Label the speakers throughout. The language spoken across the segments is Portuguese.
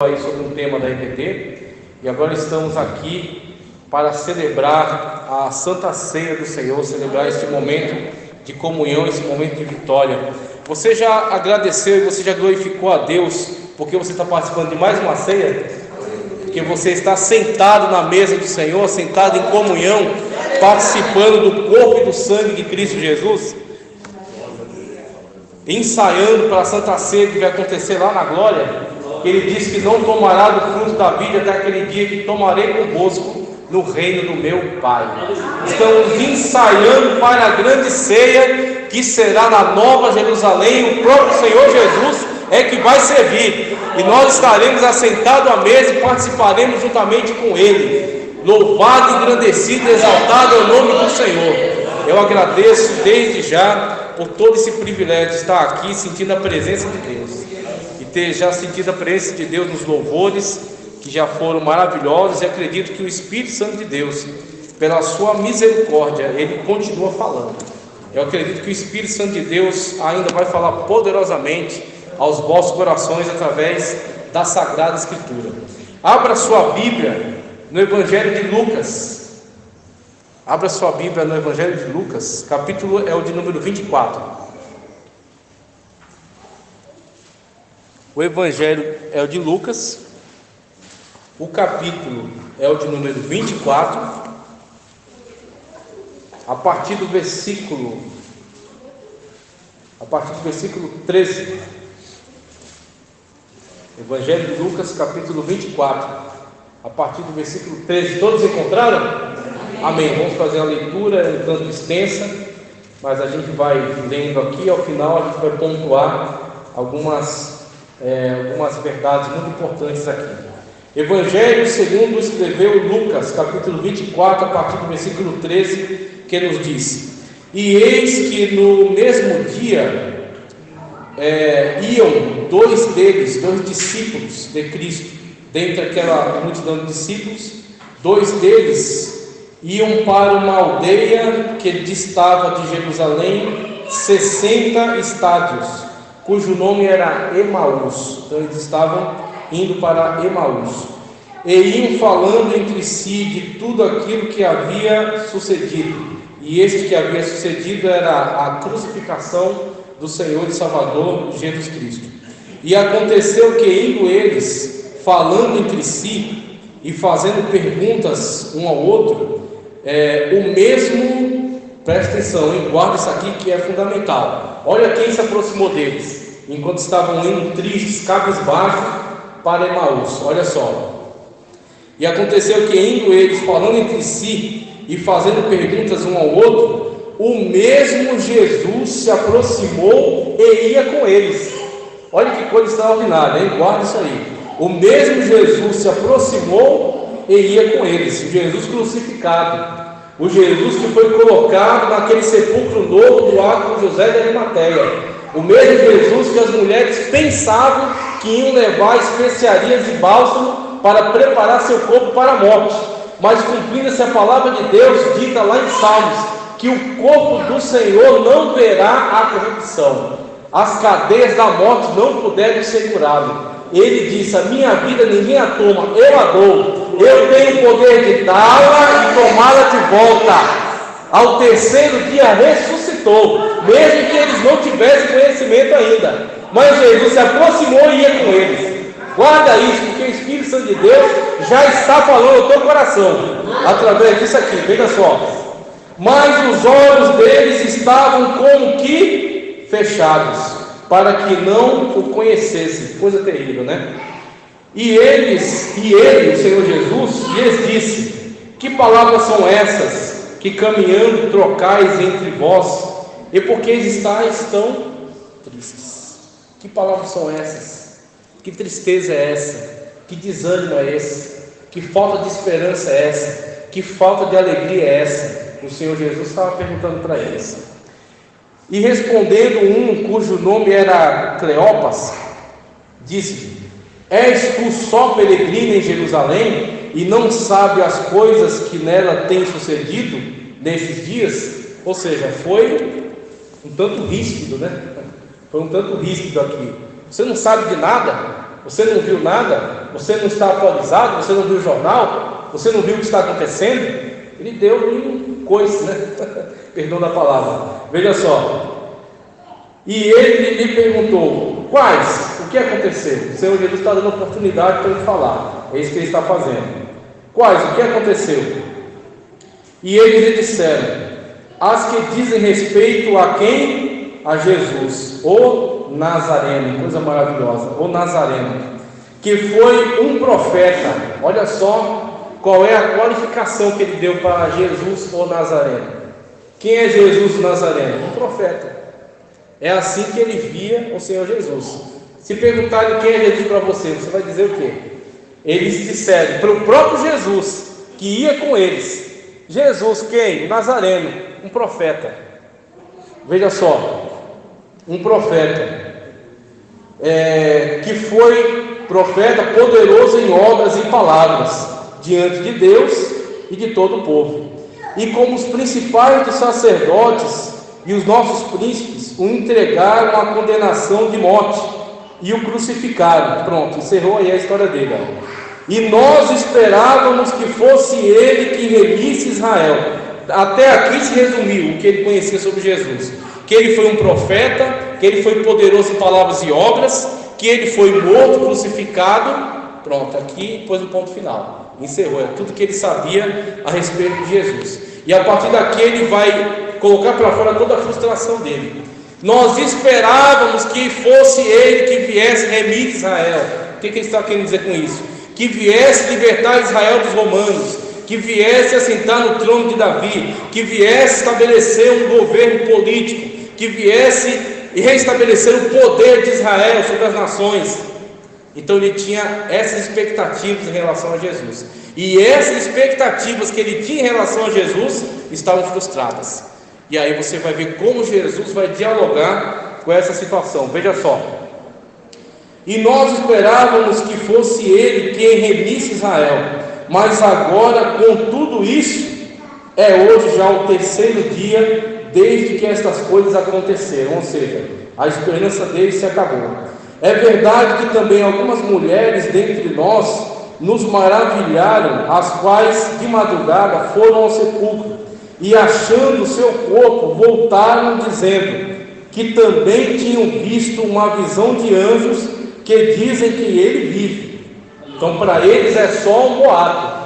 Speaker 1: Aí sobre um tema da EBD, e agora estamos aqui para celebrar a Santa Ceia do Senhor, celebrar este momento de comunhão, esse momento de vitória. Você já agradeceu e você já glorificou a Deus porque você está participando de mais uma ceia? Porque você está sentado na mesa do Senhor, sentado em comunhão, participando do corpo e do sangue de Cristo Jesus, ensaiando para a Santa Ceia que vai acontecer lá na glória. Ele diz que não tomará do fruto da vida até aquele dia que tomarei convosco no reino do meu Pai. Estamos ensaiando para a grande ceia que será na Nova Jerusalém. O próprio Senhor Jesus é que vai servir, e nós estaremos assentados à mesa e participaremos juntamente com Ele. Louvado, engrandecido, exaltado é o nome do Senhor. Eu agradeço desde já por todo esse privilégio de estar aqui sentindo a presença de Deus, ter já sentido a presença de Deus nos louvores, que já foram maravilhosos, e acredito que o Espírito Santo de Deus, pela sua misericórdia, Ele continua falando. Eu acredito que o Espírito Santo de Deus ainda vai falar poderosamente aos vossos corações através da Sagrada Escritura. Abra sua Bíblia no Evangelho de Lucas. Abra sua Bíblia no Evangelho de Lucas, capítulo é o de número 24. O Evangelho é o de Lucas, o capítulo é o de número 24, a partir do versículo 13. Evangelho de Lucas, capítulo 24, a partir do versículo 13. Todos encontraram? Amém. Vamos fazer a leitura um tanto extensa, mas a gente vai lendo aqui, ao final a gente vai pontuar algumas verdades muito importantes aqui. Evangelho segundo escreveu Lucas, capítulo 24, a partir do versículo 13, que nos diz: E eis que no mesmo dia iam dois discípulos de Cristo, dentre aquela multidão de discípulos, dois deles iam para uma aldeia que distava de Jerusalém 60 estádios, cujo nome era Emaús. Então eles estavam indo para Emaús, e iam falando entre si de tudo aquilo que havia sucedido. E este que havia sucedido era a crucificação do Senhor e Salvador Jesus Cristo. E aconteceu que, indo eles falando entre si e fazendo perguntas um ao outro, o mesmo, presta atenção, hein? Guarda isso aqui que é fundamental. Olha quem se aproximou deles, enquanto estavam indo tristes, cabisbaixos, para Emaús. Olha só. E aconteceu que, indo eles falando entre si e fazendo perguntas um ao outro, o mesmo Jesus se aproximou e ia com eles. Olha que coisa extraordinária, hein? Guarda isso aí. O mesmo Jesus se aproximou e ia com eles. O Jesus crucificado, o Jesus que foi colocado naquele sepulcro novo do arco de José de Arimateia, o mesmo Jesus que as mulheres pensavam que iam levar especiarias de bálsamo para preparar seu corpo para a morte, mas cumprindo-se a palavra de Deus dita lá em Salmos, que o corpo do Senhor não verá a corrupção, as cadeias da morte não puderam segurá-lo. Ele disse: a minha vida ninguém a toma, eu a dou, eu tenho o poder de dá-la e tomá-la de volta. Ao terceiro dia ressuscitou, mesmo que eles não tivessem conhecimento ainda. Mas Jesus se aproximou e ia com eles. Guarda isso, porque o Espírito Santo de Deus já está falando no teu coração através disso aqui. Veja só. Mas os olhos deles estavam como que fechados, para que não o conhecessem. Coisa terrível, né? E ele, o Senhor Jesus, lhes disse: que palavras são essas que caminhando trocais entre vós, e por que estáis tão tristes? Que palavras são essas? Que tristeza é essa? Que desânimo é esse? Que falta de esperança é essa? Que falta de alegria é essa? O Senhor Jesus estava perguntando para eles. E respondendo cujo nome era Cleopas, disse-lhe: és tu só peregrino em Jerusalém e não sabe as coisas que nela têm sucedido nesses dias? Ou seja, foi um tanto ríspido, né? Foi um tanto ríspido aqui. Você não sabe de nada? Você não viu nada? Você não está atualizado? Você não viu o jornal? Você não viu o que está acontecendo? Ele deu-lhe um coice, né? Perdão da palavra. Veja só. E ele lhe perguntou: quais? O que aconteceu? O Senhor Jesus está dando oportunidade para ele falar. É isso que ele está fazendo. Quais? O que aconteceu? E eles lhe disseram: as que dizem respeito a quem? A Jesus, o Nazareno. Coisa maravilhosa. O Nazareno, que foi um profeta. Olha só qual é a qualificação que ele deu para Jesus, o Nazareno. Quem é Jesus, o Nazareno? Um profeta. É assim que ele via o Senhor Jesus. Se perguntarem quem é Jesus para você, você vai dizer o quê? Eles disseram para o próprio Jesus, que ia com eles: Jesus quem? O Nazareno, um profeta. Veja só, um profeta, que foi profeta poderoso em obras e palavras, diante de Deus e de todo o povo. E como os principais dos sacerdotes e os nossos príncipes o entregaram à condenação de morte e o crucificaram. Pronto, encerrou aí a história dele. E nós esperávamos que fosse ele que remisse Israel. Até aqui se resumiu o que ele conhecia sobre Jesus: que ele foi um profeta, que ele foi poderoso em palavras e obras, que ele foi morto, crucificado. Pronto, aqui pôs o ponto final, encerrou, é tudo que ele sabia a respeito de Jesus. E a partir daqui ele vai colocar para fora toda a frustração dele. Nós esperávamos que fosse ele que viesse remir Israel. O que ele está querendo dizer com isso? Que viesse libertar Israel dos romanos, que viesse assentar no trono de Davi, que viesse estabelecer um governo político, que viesse restabelecer o poder de Israel sobre as nações. Então ele tinha essas expectativas em relação a Jesus, e essas expectativas que ele tinha em relação a Jesus estavam frustradas. E aí você vai ver como Jesus vai dialogar com essa situação. Veja só: e nós esperávamos que fosse ele quem remisse Israel, mas agora, com tudo isso, é hoje já o terceiro dia desde que estas coisas aconteceram. Ou seja, a esperança deles se acabou. É verdade que também algumas mulheres dentre nós nos maravilharam, as quais de madrugada foram ao sepulcro e, achando o seu corpo, voltaram dizendo que também tinham visto uma visão de anjos que dizem que ele vive. Então para eles é só um boato.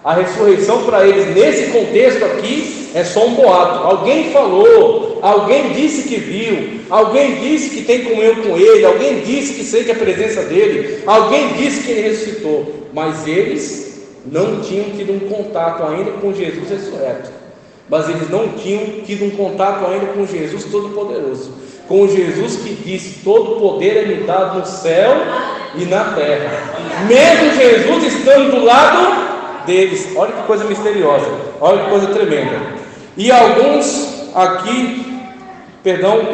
Speaker 1: A ressurreição para eles nesse contexto aqui é só um boato. Alguém falou, alguém disse que viu, alguém disse que tem comunhão com ele, alguém disse que sente a presença dele, alguém disse que ele ressuscitou. Mas eles não tinham tido um contato ainda com Jesus ressurreto. Mas eles não tinham tido um contato ainda com Jesus Todo-Poderoso, com Jesus que disse: todo poder é me dado no céu e na terra. Mesmo Jesus estando do lado deles. Olha que coisa misteriosa, olha que coisa tremenda. E alguns aqui,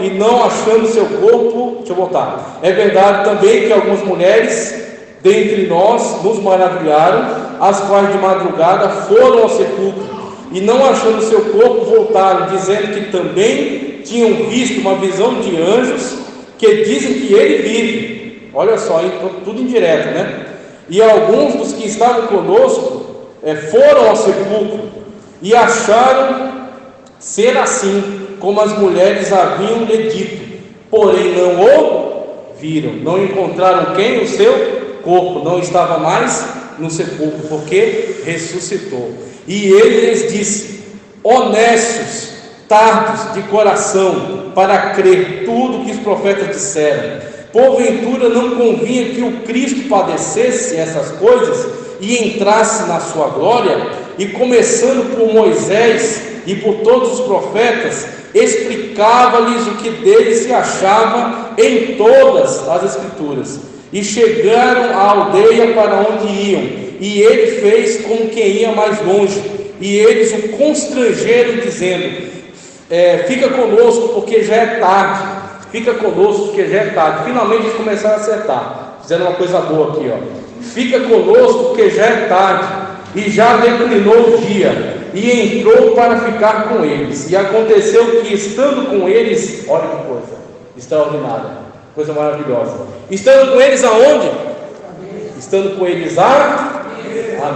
Speaker 1: e não achando seu corpo, deixa eu voltar. É verdade também que algumas mulheres dentre nós nos maravilharam, as quais de madrugada foram ao sepulcro e, não achando seu corpo, voltaram dizendo que também tinham visto uma visão de anjos que dizem que ele vive. Olha só, tudo indireto, né? E alguns dos que estavam conosco foram ao sepulcro e acharam ser assim como as mulheres haviam lhe dito, porém não o viram. Não encontraram quem? O seu corpo não estava mais no sepulcro, porque ressuscitou. E ele lhes disse: honestos, tardos de coração, para crer tudo que os profetas disseram, porventura não convinha que o Cristo padecesse essas coisas e entrasse na sua glória? E começando por Moisés e por todos os profetas, explicava-lhes o que dele se achava em todas as escrituras. E chegaram à aldeia para onde iam, e ele fez como quem ia mais longe, e eles o constrangeram, dizendo: fica conosco, porque já é tarde. Fica conosco, porque já é tarde. Finalmente eles começaram a acertar, fizeram uma coisa boa aqui, ó. Fica conosco, porque já é tarde, e já declinou o dia. E entrou para ficar com eles. E aconteceu que, estando com eles, olha que coisa extraordinária, coisa maravilhosa. Estando com eles aonde? Estando com eles à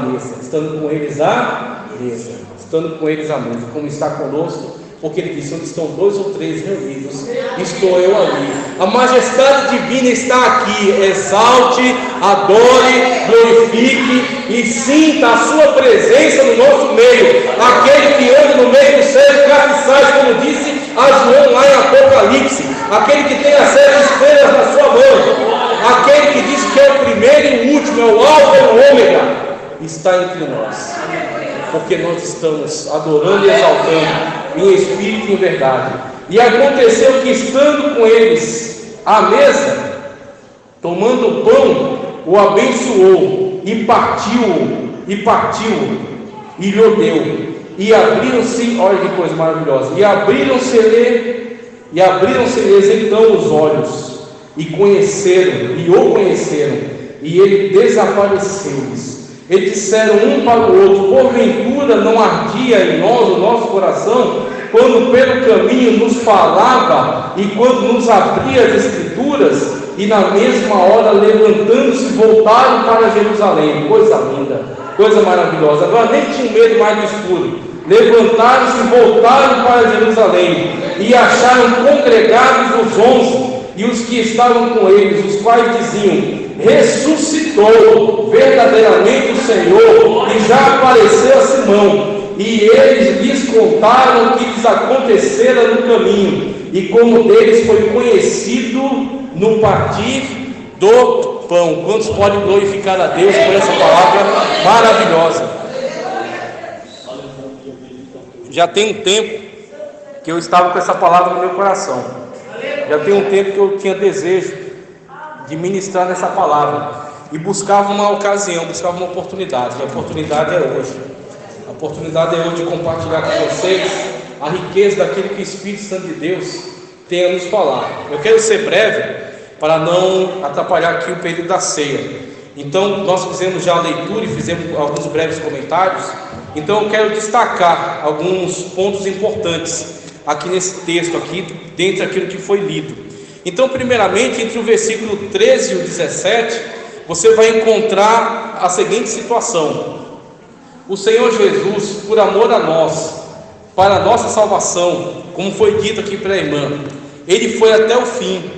Speaker 1: mesa. Estando com eles à mesa. Estando com eles à mesa. Como está conosco, porque ele disse: onde estão 2 ou 3 reunidos, estou eu ali. A majestade divina está aqui. Exalte, adore, glorifique e sinta a sua presença no nosso meio. Aquele que anda no meio dos 7 castiçais, como disse a João lá em Apocalipse. Aquele que tem as 7 estrelas na sua mão. Aquele que diz que é o primeiro e o último, é o alfa e o ômega, está entre nós. Porque nós estamos adorando e exaltando em espírito e em verdade. E aconteceu que, estando com eles à mesa, tomando o pão, o abençoou e partiu-o, e lhe deu. E abriram-se, olha que coisa maravilhosa, e abriram-se-lhes então os olhos, e o conheceram, e ele desapareceu-lhes. Eles disseram um para o outro: porventura não ardia em nós o nosso coração, quando pelo caminho nos falava, e quando nos abria as Escrituras? E na mesma hora, levantando-se, voltaram para Jerusalém. Coisa linda, coisa maravilhosa. Agora nem tinham medo mais do escuro. Levantaram-se e voltaram para Jerusalém, e acharam congregados os 11 e os que estavam com eles, os quais diziam: ressuscitou verdadeiramente o Senhor, e já apareceu a Simão. E eles lhes contaram o que lhes acontecera no caminho, e como deles foi conhecido no partir do pão. Quantos podem glorificar a Deus por essa palavra maravilhosa? Já tem um tempo que eu estava com essa palavra no meu coração. Já tem um tempo que eu tinha desejo de ministrar nessa palavra, e buscava uma ocasião, buscava uma oportunidade. E a oportunidade é hoje. A oportunidade é hoje de compartilhar com vocês a riqueza daquilo que o Espírito Santo de Deus tem a nos falar. Eu quero ser breve para não atrapalhar aqui o período da ceia. Então nós fizemos já a leitura e fizemos alguns breves comentários. Então eu quero destacar alguns pontos importantes aqui nesse texto aqui, dentro daquilo que foi lido. Então, primeiramente, entre o versículo 13 e o 17, você vai encontrar a seguinte situação: o Senhor Jesus, por amor a nós, para a nossa salvação, como foi dito aqui pela irmã, ele foi até o fim,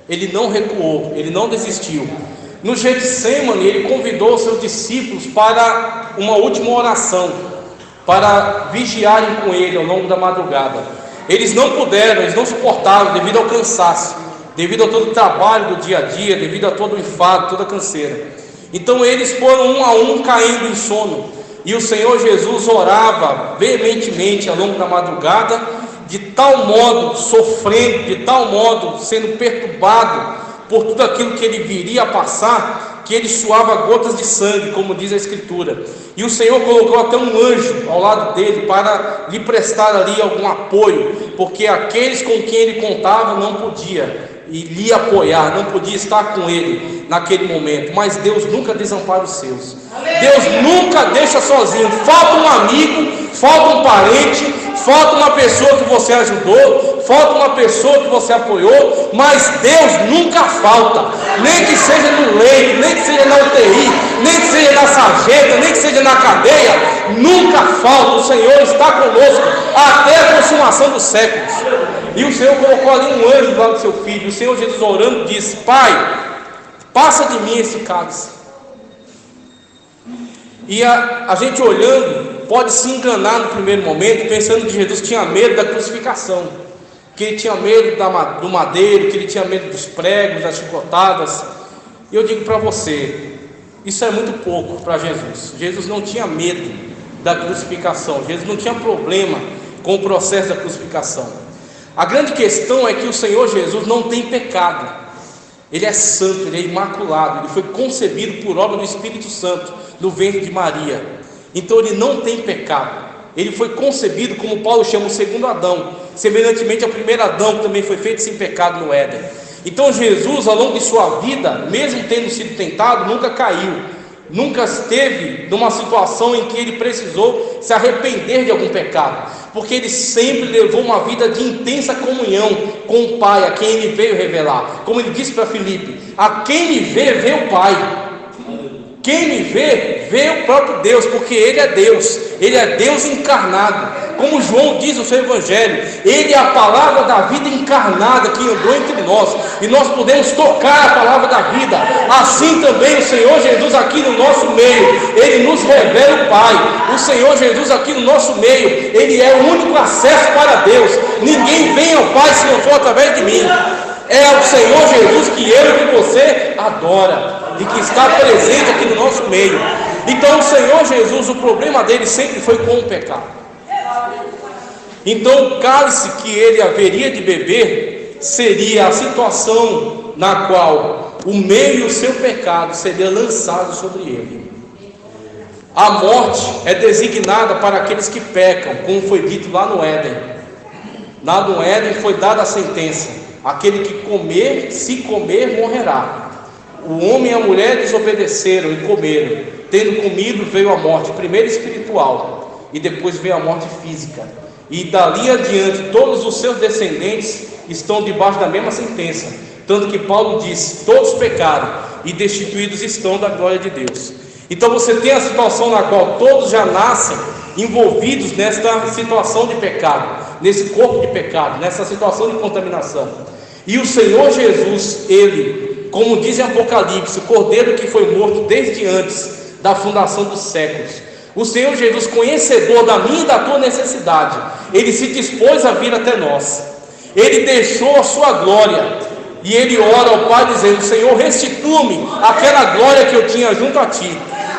Speaker 1: ele não recuou, ele não desistiu. No Getsemane, ele convidou seus discípulos para uma última oração, para vigiarem com ele ao longo da madrugada. Eles não puderam, eles não suportaram, devido ao cansaço, devido a todo o trabalho do dia a dia, devido a todo o enfado, toda a canseira. Então eles foram um a um caindo em sono, e o Senhor Jesus orava veementemente ao longo da madrugada, de tal modo sofrendo, de tal modo sendo perturbado por tudo aquilo que ele viria a passar, que ele suava gotas de sangue, como diz a Escritura. E o Senhor colocou até um anjo ao lado dele para lhe prestar ali algum apoio, porque aqueles com quem ele contava não podia e lhe apoiar, não podia estar com ele naquele momento. Mas Deus nunca desampara os seus. Deus nunca deixa sozinho. Falta um amigo, falta um parente, falta uma pessoa que você ajudou, falta uma pessoa que você apoiou, mas Deus nunca falta, nem que seja no leito, nem que seja na UTI, nem que seja na sarjeta, nem que seja na cadeia, nunca falta. O Senhor está conosco até a consumação dos séculos. E o Senhor colocou ali um anjo do lado do seu filho. O Senhor Jesus orando disse: Pai, passa de mim esse cálice. E a gente olhando pode se enganar no primeiro momento, pensando que Jesus tinha medo da crucificação, que ele tinha medo do madeiro, que ele tinha medo dos pregos, das chicotadas. E eu digo para você, isso é muito pouco para Jesus. Jesus não tinha medo da crucificação, Jesus não tinha problema com o processo da crucificação. A grande questão é que o Senhor Jesus não tem pecado, ele é santo, ele é imaculado, ele foi concebido por obra do Espírito Santo no ventre de Maria. Então ele não tem pecado, ele foi concebido, como Paulo chama, o segundo Adão, semelhantemente ao primeiro Adão, que também foi feito sem pecado no Éden. Então Jesus, ao longo de sua vida, mesmo tendo sido tentado, nunca caiu, nunca esteve numa situação em que ele precisou se arrepender de algum pecado, porque ele sempre levou uma vida de intensa comunhão com o Pai, a quem ele veio revelar. Como ele disse para Filipe: a quem me vê, vê o Pai. Quem me vê, vê o próprio Deus, porque Ele é Deus encarnado. Como João diz no seu Evangelho, Ele é a palavra da vida encarnada que andou entre nós, e nós podemos tocar a palavra da vida. Assim também o Senhor Jesus aqui no nosso meio, Ele nos revela o Pai. O Senhor Jesus aqui no nosso meio, Ele é o único acesso para Deus. Ninguém vem ao Pai se não for através de mim. É o Senhor Jesus que eu e que você adora e que está presente aqui no nosso meio. Então o Senhor Jesus, o problema dele sempre foi com o pecado. Então o cálice que ele haveria de beber seria a situação na qual o meio e o seu pecado seria lançado sobre ele. A morte é designada para aqueles que pecam, como foi dito lá no Éden. Lá no Éden foi dada a sentença: aquele que comer, se comer, morrerá. O homem e a mulher desobedeceram e comeram. Tendo comido, veio a morte, primeiro espiritual, e depois veio a morte física. E dali adiante, todos os seus descendentes estão debaixo da mesma sentença. Tanto que Paulo diz: todos pecaram e destituídos estão da glória de Deus. Então você tem a situação na qual todos já nascem envolvidos nesta situação de pecado, nesse corpo de pecado, nessa situação de contaminação. E o Senhor Jesus, Ele, como diz em Apocalipse, o Cordeiro que foi morto desde antes da fundação dos séculos, o Senhor Jesus, conhecedor da minha e da tua necessidade, Ele se dispôs a vir até nós. Ele deixou a sua glória e Ele ora ao Pai dizendo: Senhor, restitua-me aquela glória que eu tinha junto a Ti.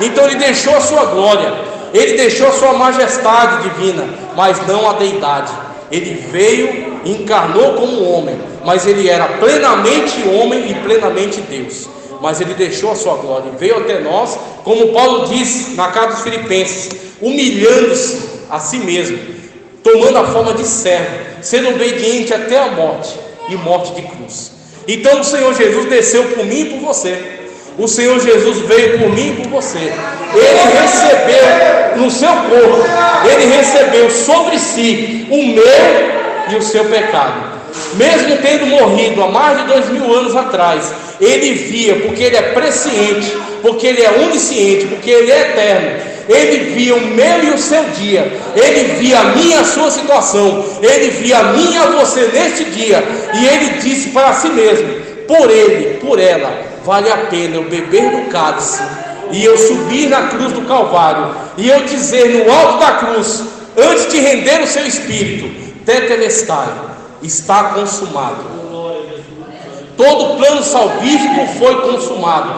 Speaker 1: Então Ele deixou a sua glória, Ele deixou a sua majestade divina, mas não a deidade. Ele veio e encarnou como homem, mas Ele era plenamente homem e plenamente Deus. Mas Ele deixou a sua glória e veio até nós, como Paulo diz na carta dos Filipenses, humilhando-se a si mesmo, tomando a forma de servo, sendo obediente até a morte, e morte de cruz. Então o Senhor Jesus desceu por mim e por você. O Senhor Jesus veio por mim e por você. Ele recebeu no seu corpo, Ele recebeu sobre si o meu e o seu pecado. Mesmo tendo morrido há mais de 2000 anos atrás, Ele via, porque Ele é presciente, porque Ele é onisciente, porque Ele é eterno. Ele via o meu e o seu dia. Ele via a minha e a sua situação. Ele via a minha e a você neste dia. E Ele disse para si mesmo: por ele, por ela, vale a pena eu beber do cálice, e eu subir na cruz do Calvário, e eu dizer no alto da cruz, antes de render o seu espírito: tetelestai, está consumado. Todo o plano salvífico foi consumado.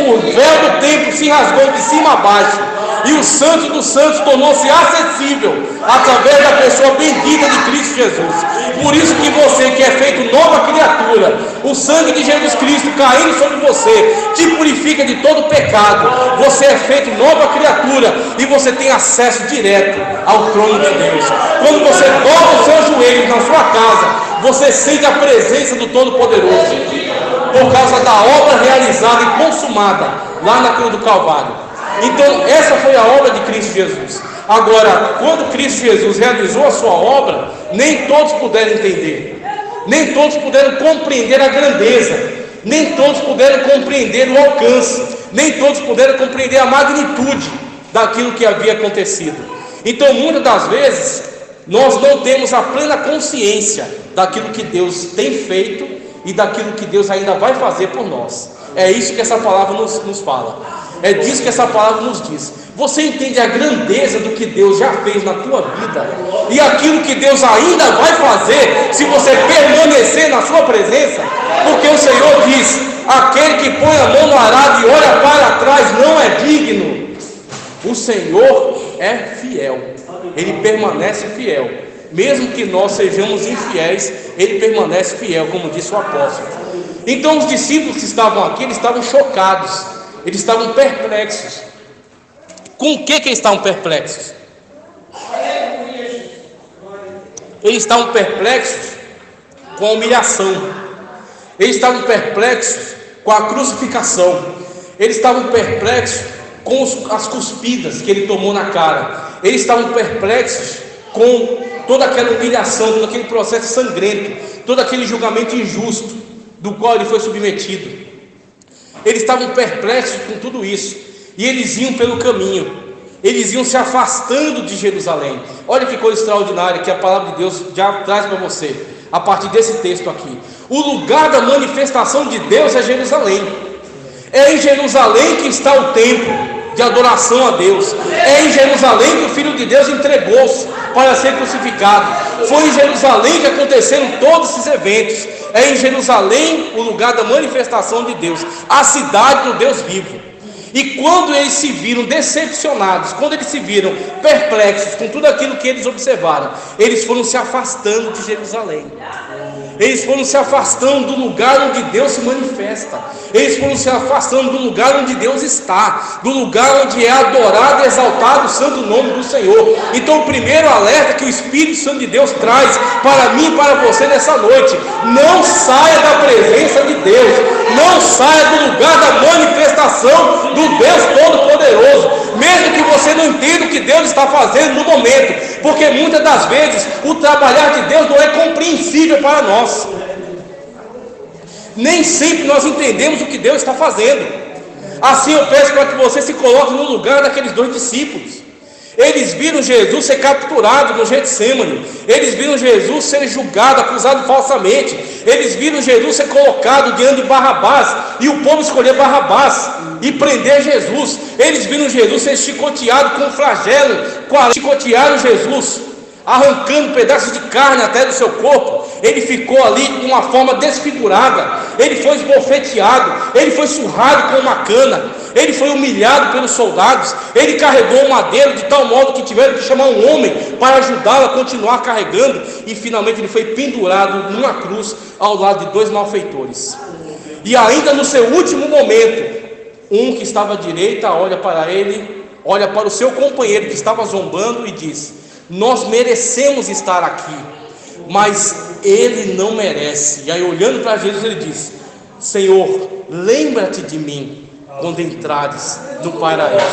Speaker 1: O véu do templo se rasgou de cima a baixo, e o Santo dos Santos tornou-se acessível através da pessoa bendita de Cristo Jesus. Por isso que você, que é feito nova criatura, o sangue de Jesus Cristo caindo sobre você te purifica de todo pecado. Você é feito nova criatura e você tem acesso direto ao trono de Deus. Quando você dobra os seus joelhos na sua casa, você sente a presença do Todo-Poderoso, por causa da obra realizada e consumada lá na cruz do Calvário. Então essa foi a obra de Cristo Jesus. Agora, quando Cristo Jesus realizou a sua obra, nem todos puderam entender, nem todos puderam compreender a grandeza, nem todos puderam compreender o alcance, nem todos puderam compreender a magnitude daquilo que havia acontecido. Então muitas das vezes nós não temos a plena consciência daquilo que Deus tem feito e daquilo que Deus ainda vai fazer por nós. É isso que essa palavra nos fala. É disso que essa palavra nos diz. Você entende a grandeza do que Deus já fez na tua vida e aquilo que Deus ainda vai fazer se você permanecer na sua presença? Porque o Senhor diz: aquele que põe a mão no arado e olha para trás não é digno. O Senhor é fiel, Ele permanece fiel. Mesmo que nós sejamos infiéis, Ele permanece fiel, como disse o apóstolo. Então os discípulos que estavam aqui, eles estavam chocados, eles estavam perplexos. Com o que eles estavam perplexos? Eles estavam perplexos com a humilhação. Eles estavam perplexos com a crucificação. Eles estavam perplexos com as cuspidas que Ele tomou na cara. Eles estavam perplexos com toda aquela humilhação, todo aquele processo sangrento, todo aquele julgamento injusto do qual Ele foi submetido. Eles estavam perplexos com tudo isso. e eles iam pelo caminho, eles iam se afastando de Jerusalém. Olha que coisa extraordinária que a palavra de Deus já traz para você, a partir desse texto aqui. O lugar da manifestação de Deus é Jerusalém. É em Jerusalém que está o templo de adoração a Deus. É em Jerusalém que o Filho de Deus entregou-se para ser crucificado. Foi em Jerusalém que aconteceram todos esses eventos. É em Jerusalém o lugar da manifestação de Deus, a cidade do Deus vivo. E quando eles se viram decepcionados, quando eles se viram perplexos com tudo aquilo que eles observaram, eles foram se afastando de Jerusalém. Eles foram se afastando do lugar onde Deus se manifesta. Eles foram se afastando do lugar onde Deus está, do lugar onde é adorado e exaltado o santo nome do Senhor. Então o primeiro alerta que o Espírito Santo de Deus traz para mim e para você nessa noite: não saia da presença de Deus, não saia do lugar da manifestação do Deus Todo-Poderoso, mesmo que você não entenda o que Deus está fazendo no momento, porque muitas das vezes o trabalhar de Deus não é compreensível para nós. Nem sempre nós entendemos o que Deus está fazendo. Assim eu peço para que você se coloque no lugar daqueles dois discípulos. Eles viram Jesus ser capturado no Getsêmani. Eles viram Jesus ser julgado, acusado falsamente. Eles viram Jesus ser colocado diante de Barrabás, e o povo escolher Barrabás e prender Jesus. Eles viram Jesus ser chicoteado com um flagelo, chicotearam Jesus, arrancando pedaços de carne até do seu corpo. Ele ficou ali de uma forma desfigurada, ele foi esbofeteado, ele foi surrado com uma cana, ele foi humilhado pelos soldados, ele carregou um madeiro de tal modo que tiveram que chamar um homem para ajudá-lo a continuar carregando, e finalmente ele foi pendurado numa cruz ao lado de dois malfeitores. E ainda no seu último momento, um que estava à direita olha para ele, olha para o seu companheiro que estava zombando e diz: nós merecemos estar aqui, mas ele não merece. E aí, olhando para Jesus, ele diz: Senhor, lembra-te de mim quando entrares no paraíso.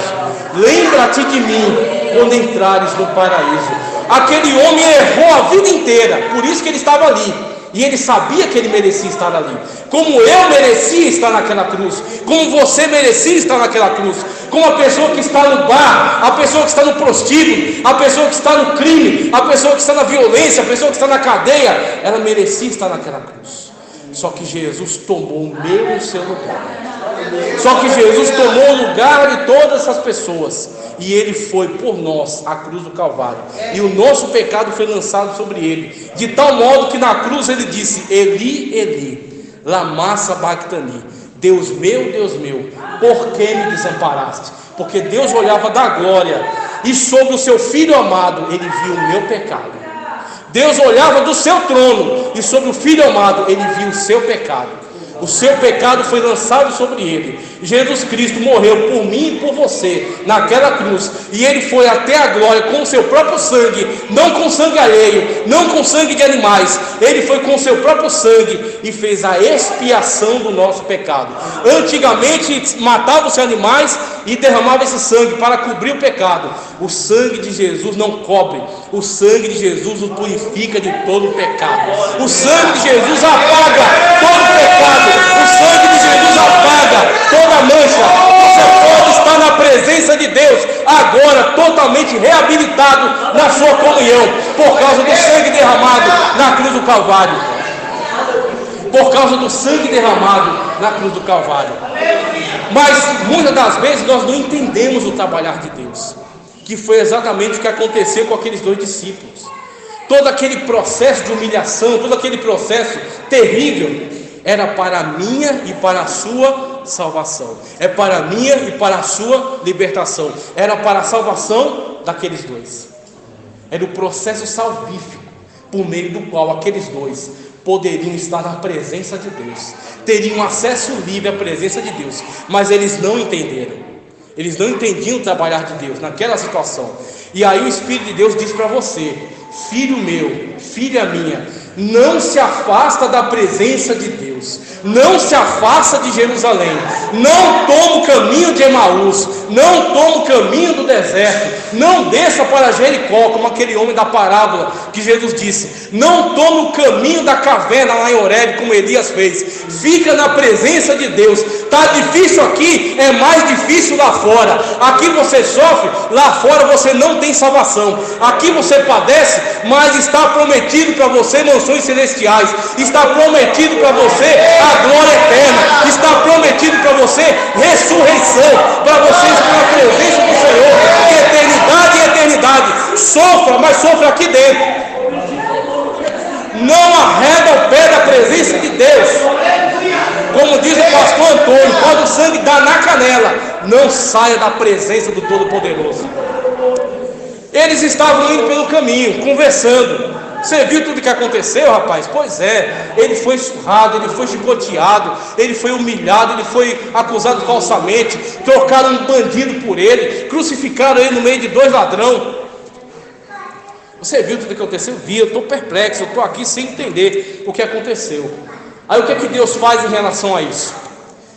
Speaker 1: Lembra-te de mim quando entrares no paraíso. Aquele homem errou a vida inteira, por isso que ele estava ali, e ele sabia que ele merecia estar ali, como eu merecia estar naquela cruz, como você merecia estar naquela cruz, como a pessoa que está no bar, a pessoa que está no prostíbulo, a pessoa que está no crime, a pessoa que está na violência, a pessoa que está na cadeia, ela merecia estar naquela cruz. Só que Jesus tomou o meu e o seu lugar. Só que Jesus tomou o lugar de todas essas pessoas, e ele foi por nós à cruz do Calvário, e o nosso pecado foi lançado sobre ele, de tal modo que na cruz ele disse: Eli, Eli, lama sabachthani, Deus meu, por que me desamparaste? Porque Deus olhava da glória, e sobre o seu Filho amado ele viu o meu pecado. Deus olhava do seu trono, e sobre o Filho amado ele viu o seu pecado. O seu pecado foi lançado sobre ele. Jesus Cristo morreu por mim e por você naquela cruz, e ele foi até a glória com o seu próprio sangue, não com sangue alheio, não com sangue de animais. Ele foi com o seu próprio sangue e fez a expiação do nosso pecado. Antigamente matava-se animais e derramava esse sangue para cobrir o pecado. O sangue de Jesus não cobre, o sangue de Jesus nos purifica de todo o pecado. O sangue de Jesus apaga todo o pecado. O sangue de Jesus apaga toda a mancha. Você pode estar na presença de Deus agora totalmente reabilitado na sua comunhão, por causa do sangue derramado na cruz do Calvário. Por causa do sangue derramado na cruz do Calvário. Mas muitas das vezes nós não entendemos o trabalhar de Deus, que foi exatamente o que aconteceu com aqueles dois discípulos. Todo aquele processo de humilhação, todo aquele processo terrível, era para a minha e para a sua salvação, é para a minha e para a sua libertação, era para a salvação daqueles dois. Era o processo salvífico por meio do qual aqueles dois poderiam estar na presença de Deus, teriam acesso livre à presença de Deus, mas eles não entenderam. Eles não entendiam o trabalhar de Deus naquela situação. E aí o Espírito de Deus diz para você: filho meu, filha minha, não se afasta da presença de Deus. Deus. Não se afasta de Jerusalém. Não toma o caminho de Emaús. Não toma o caminho do deserto. Não desça para Jericó, como aquele homem da parábola que Jesus disse. Não toma o caminho da caverna lá em Horebe, como Elias fez. Fica na presença de Deus. Está difícil aqui, é mais difícil lá fora. Aqui você sofre, lá fora você não tem salvação. Aqui você padece, mas está prometido para você mansões celestiais. Está prometido para você a glória eterna. Está prometido para você ressurreição, para você estar na presença do Senhor de eternidade em eternidade. Sofra, mas sofra aqui dentro. Não arreda o pé da presença de Deus. Como diz o pastor Antônio, quando o sangue dá na canela, não saia da presença do Todo-Poderoso. Eles estavam indo pelo caminho, conversando. Você viu tudo que aconteceu, rapaz? Pois é, ele foi surrado, ele foi chicoteado, ele foi humilhado, ele foi acusado falsamente, trocaram um bandido por ele, crucificaram ele no meio de 2 ladrões. Você viu tudo que aconteceu? Vi, eu estou perplexo, eu estou aqui sem entender o que aconteceu. Aí o que é que Deus faz em relação a isso?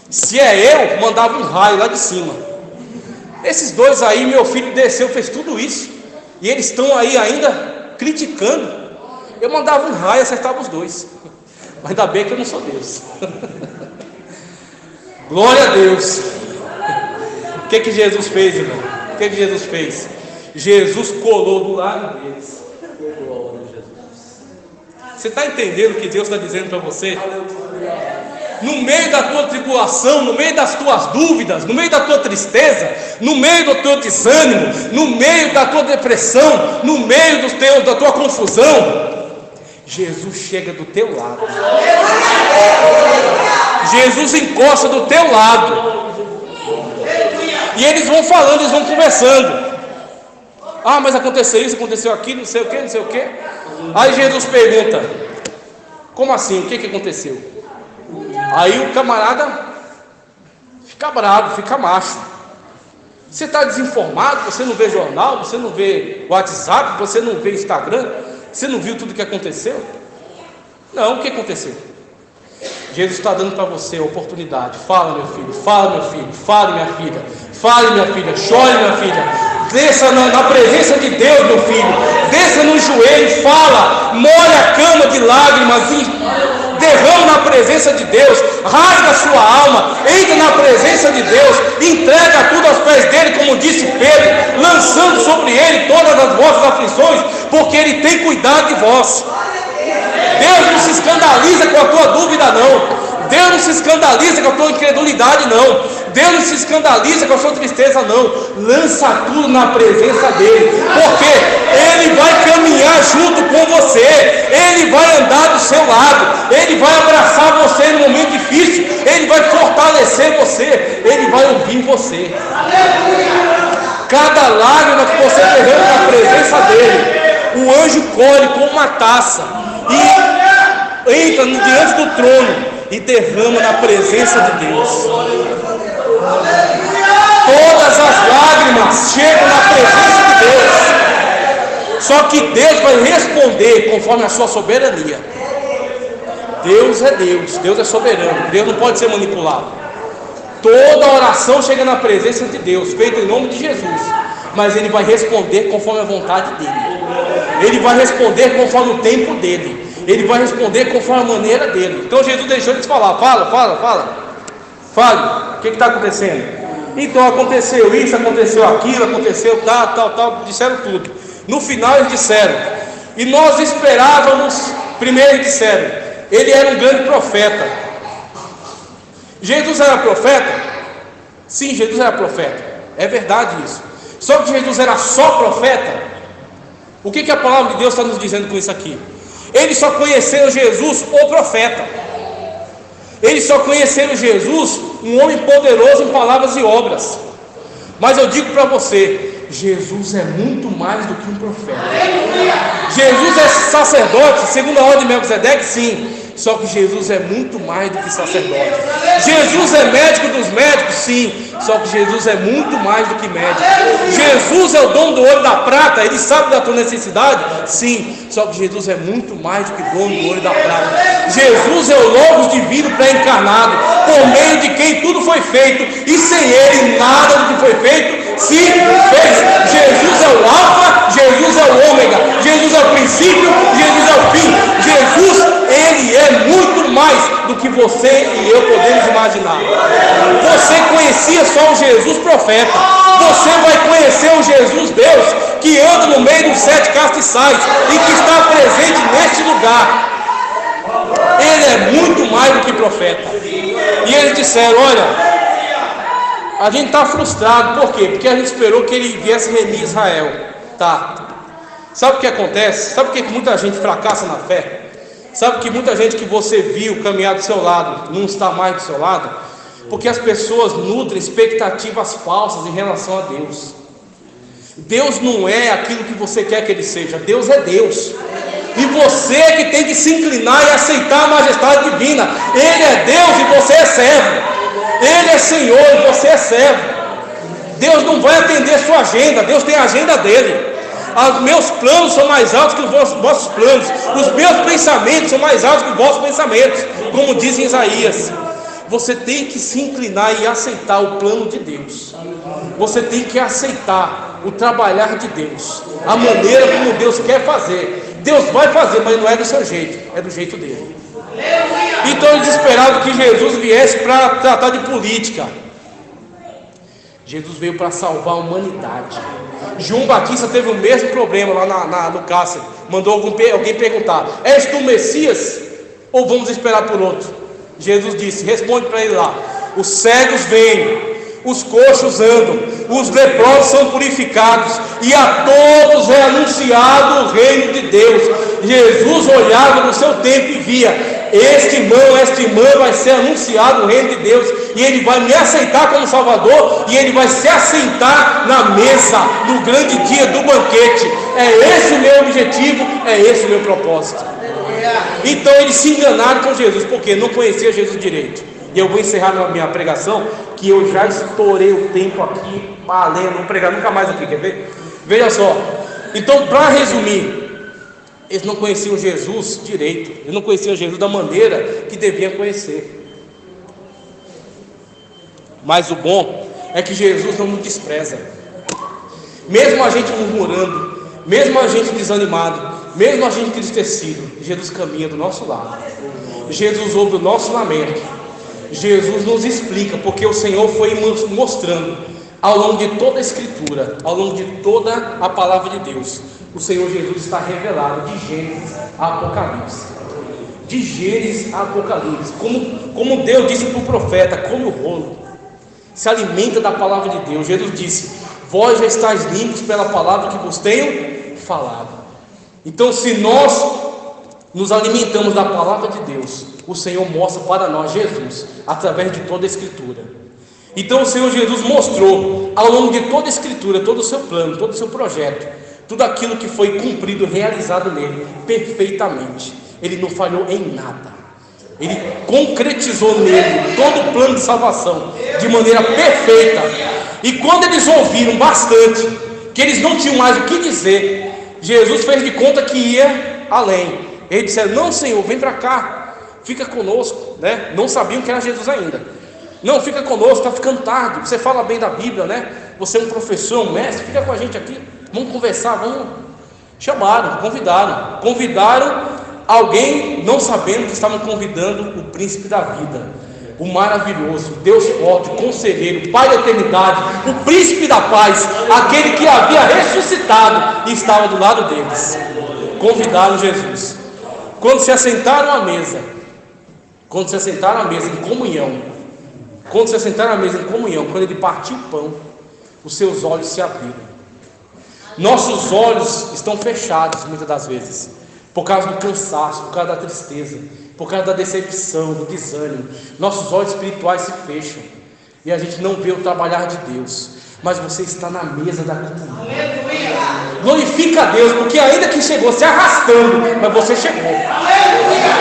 Speaker 1: Se é eu, mandava um raio lá de cima. Esses 2 aí, meu filho desceu, fez tudo isso, e eles estão aí ainda criticando. Eu mandava um raio e acertava os 2. Mas ainda bem que eu não sou Deus. Glória a Deus. O que que Jesus fez, irmão? O que que Jesus fez? Jesus colou do lado deles. Você está entendendo o que Deus está dizendo para você? No meio da tua tribulação, no meio das tuas dúvidas, no meio da tua tristeza, no meio do teu desânimo, no meio da tua depressão, no meio da tua confusão, Jesus chega do teu lado. Jesus encosta do teu lado. E eles vão falando, eles vão conversando. Ah, mas aconteceu isso, aconteceu aquilo, não sei o que, não sei o que. Aí Jesus pergunta: como assim? O que que aconteceu? Aí o camarada fica bravo, fica macho. Você está desinformado, você não vê jornal, você não vê WhatsApp, você não vê Instagram, você não viu tudo o que aconteceu? Não, o que aconteceu? Jesus está dando para você a oportunidade. Fala, meu filho, fala, meu filho, fale, minha filha, fale, minha filha, chore, minha filha. Desça na presença de Deus, meu filho. Desça no joelho, fala, molhe a cama de lágrimas e derrama na presença de Deus. Rasga a sua alma, entra na presença de Deus, entrega tudo aos pés dele, como disse Pedro, lançando sobre ele todas as vossas aflições, porque ele tem cuidado de vós. Deus não se escandaliza com a tua dúvida, não. Deus não se escandaliza com a tua incredulidade, não. Deus não se escandaliza com a sua tristeza, não. Lança tudo na presença dele, porque ele vai caminhar junto com você, ele vai andar do seu lado, ele vai abraçar você no momento difícil, ele vai fortalecer você, ele vai ouvir você. Cada lágrima que você derrama na presença dele, o anjo colhe com uma taça e entra diante do trono e derrama na presença de Deus. Todas as lágrimas chegam na presença de Deus. Só que Deus vai responder conforme a sua soberania. Deus é Deus, Deus é soberano, Deus não pode ser manipulado. Toda oração chega na presença de Deus, feita em nome de Jesus, mas Ele vai responder conforme a vontade dEle. Ele vai responder conforme o tempo dEle. Ele vai responder conforme a maneira dele. Então Jesus deixou eles falar. Fale. O que está acontecendo? Então aconteceu isso, aconteceu aquilo, aconteceu tal. Disseram tudo. No final eles disseram: e nós esperávamos. Primeiro eles disseram: ele era um grande profeta. Jesus era profeta? Sim, Jesus era profeta. É verdade isso. Só que Jesus era só profeta? O que a palavra de Deus está nos dizendo com isso aqui? Eles só conheceram Jesus, o profeta. Eles só conheceram Jesus, um homem poderoso em palavras e obras. Mas eu digo para você, Jesus é muito mais do que um profeta. Jesus é sacerdote, segundo a ordem de Melquisedeque, sim. Só que Jesus é muito mais do que sacerdote. Jesus é médico dos médicos, sim. Só que Jesus é muito mais do que médico. Jesus é o dono do ouro e da prata. Ele sabe da tua necessidade, sim. Só que Jesus é muito mais do que dono do ouro e da prata. Jesus é o Logos divino pré-encarnado, por meio de quem tudo foi feito, e sem Ele nada do que foi feito se fez. Jesus é o Alfa, Jesus é o Ômega, Jesus é o princípio, Jesus é o fim. Jesus, Ele é muito mais do que você e eu podemos imaginar. Você conhecia só o Jesus profeta, você vai conhecer o Jesus Deus, que anda no meio dos 7 castiçais e que está presente neste lugar. Ele é muito mais do que profeta. E eles disseram: olha, a gente está frustrado. Por quê? Porque a gente esperou que ele viesse remir Israel. Tá. Sabe o que acontece? Sabe por que muita gente fracassa na fé? Sabe que muita gente que você viu caminhar do seu lado não está mais do seu lado? Porque as pessoas nutrem expectativas falsas em relação a Deus. Deus não é aquilo que você quer que Ele seja. Deus é Deus. E você que tem que se inclinar e aceitar a majestade divina. Ele é Deus e você é servo. Ele é Senhor e você é servo. Deus não vai atender sua agenda. Deus tem a agenda dele. Os meus planos são mais altos que os vossos planos. Os meus pensamentos são mais altos que os vossos pensamentos, como diz em Isaías. Você tem que se inclinar e aceitar o plano de Deus. Você tem que aceitar o trabalhar de Deus, a maneira como Deus quer fazer. Deus vai fazer, mas não é do seu jeito, é do jeito dele. Então eles esperavam que Jesus viesse para tratar de política. Jesus veio para salvar a humanidade. João Batista teve o mesmo problema lá no cárcere. Mandou alguém perguntar: és tu o Messias? Ou vamos esperar por outro? Jesus disse, responde para ele lá: os cegos veem, os coxos andam, os leprosos são purificados, e a todos é anunciado o reino de Deus. Jesus olhava no seu tempo e via: esta irmã vai ser anunciado o reino de Deus, e ele vai me aceitar como Salvador, e ele vai se assentar na mesa no grande dia do banquete. É esse o meu objetivo, é esse o meu propósito. Então eles se enganaram com Jesus, porque não conhecia Jesus direito. E eu vou encerrar minha pregação, que eu já estourei o tempo aqui, valendo, não vou pregar nunca mais aqui, quer ver? Veja só. Então, para resumir, eles não conheciam Jesus direito, eles não conheciam Jesus da maneira que deviam conhecer. Mas o bom é que Jesus não nos despreza. Mesmo a gente murmurando, mesmo a gente desanimado, mesmo a gente entristecido, Jesus caminha do nosso lado. Jesus ouve o nosso lamento. Jesus nos explica, porque o Senhor foi mostrando ao longo de toda a Escritura, ao longo de toda a palavra de Deus. O Senhor Jesus está revelado de Gênesis a Apocalipse. De Gênesis a Apocalipse. Como Deus disse para o profeta: come o rolo, se alimenta da palavra de Deus. Jesus disse: vós já estáis limpos pela palavra que vos tenho falado. Então, se nós nos alimentamos da palavra de Deus, o Senhor mostra para nós Jesus através de toda a Escritura. Então o Senhor Jesus mostrou ao longo de toda a Escritura, todo o seu plano, todo o seu projeto, tudo aquilo que foi cumprido, realizado nele, perfeitamente. Ele não falhou em nada. Ele concretizou nele todo o plano de salvação de maneira perfeita. E quando eles ouviram bastante, que eles não tinham mais o que dizer, Jesus fez de conta que ia além. Eles disseram: não, Senhor, vem para cá, fica conosco, né? Não sabiam que era Jesus ainda. Não, fica conosco, está ficando tarde, você fala bem da Bíblia, né? Você é um professor, um mestre, fica com a gente aqui, vamos conversar, vamos. Chamaram, convidaram alguém, não sabendo que estavam convidando o príncipe da vida, o maravilhoso, Deus forte, conselheiro, Pai da eternidade, o príncipe da paz, aquele que havia ressuscitado e estava do lado deles. Convidaram Jesus. Quando se assentaram à mesa em comunhão, quando ele partiu o pão, os seus olhos se abriram. Nossos olhos estão fechados muitas das vezes, por causa do cansaço, por causa da tristeza, por causa da decepção, do desânimo. Nossos olhos espirituais se fecham e a gente não vê o trabalhar de Deus. Mas você está na mesa da comunhão. Glorifica a Deus, porque ainda que chegou se arrastando, mas você chegou.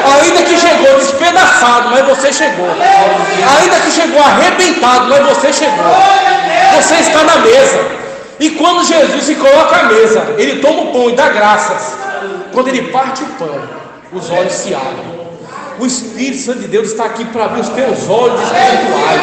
Speaker 1: Ainda que chegou despedaçado, mas você chegou. Ainda que chegou arrebentado, mas você chegou. Você está na mesa. E quando Jesus se coloca à mesa, ele toma o pão e dá graças. Quando ele parte o pão, os olhos se abrem. O Espírito Santo de Deus está aqui para abrir os teus olhos espirituais,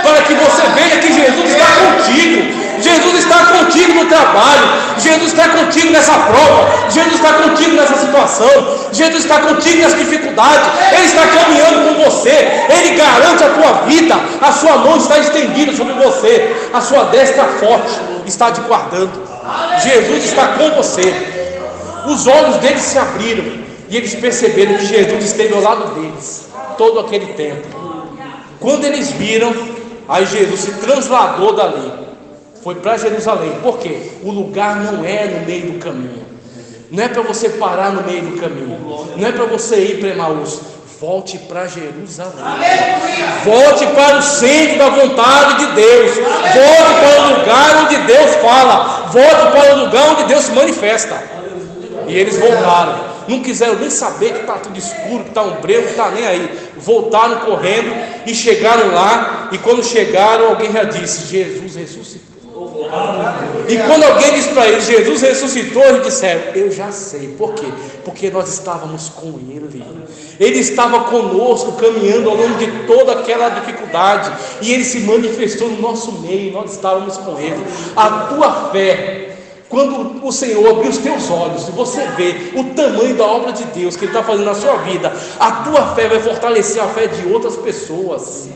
Speaker 1: para que você veja que Jesus está contigo. Jesus está contigo no trabalho, Jesus está contigo nessa prova, Jesus está contigo nessa situação, Jesus está contigo nas dificuldades, Ele está caminhando com você, Ele garante a tua vida, a sua mão está estendida sobre você, a sua destra forte está te guardando. Jesus está com você. Os olhos deles se abriram e eles perceberam que Jesus esteve ao lado deles todo aquele tempo. Quando eles viram, aí Jesus se trasladou dali, foi para Jerusalém. Por quê? O lugar não é no meio do caminho, não é para você parar no meio do caminho, não é para você ir para Emaús. Volte para Jerusalém, volte para o centro da vontade de Deus, volte para o lugar onde Deus fala, volte para o lugar onde Deus se manifesta. E eles voltaram, não quiseram nem saber que está tudo escuro, que está um breu, que está nem aí. Voltaram correndo e chegaram lá. E quando chegaram, alguém já disse: Jesus ressuscitou. E quando alguém disse para eles: Jesus ressuscitou, eles disseram: eu já sei. Por quê? Porque nós estávamos com Ele. Ele estava conosco, caminhando ao longo de toda aquela dificuldade, e Ele se manifestou no nosso meio, nós estávamos com Ele. A tua fé, quando o Senhor abrir os teus olhos e você vê o tamanho da obra de Deus que Ele está fazendo na sua vida, a tua fé vai fortalecer a fé de outras pessoas.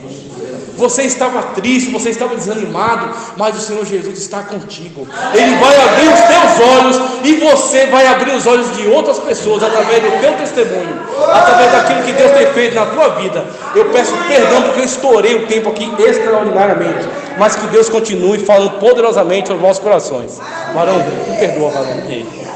Speaker 1: Você estava triste, você estava desanimado, mas o Senhor Jesus está contigo. Ele vai abrir os teus olhos e você vai abrir os olhos de outras pessoas através do teu testemunho, através daquilo que Deus tem feito na tua vida. Eu peço perdão porque eu estourei o tempo aqui extraordinariamente, mas que Deus continue falando poderosamente aos nossos corações. Varão, me perdoa, varão.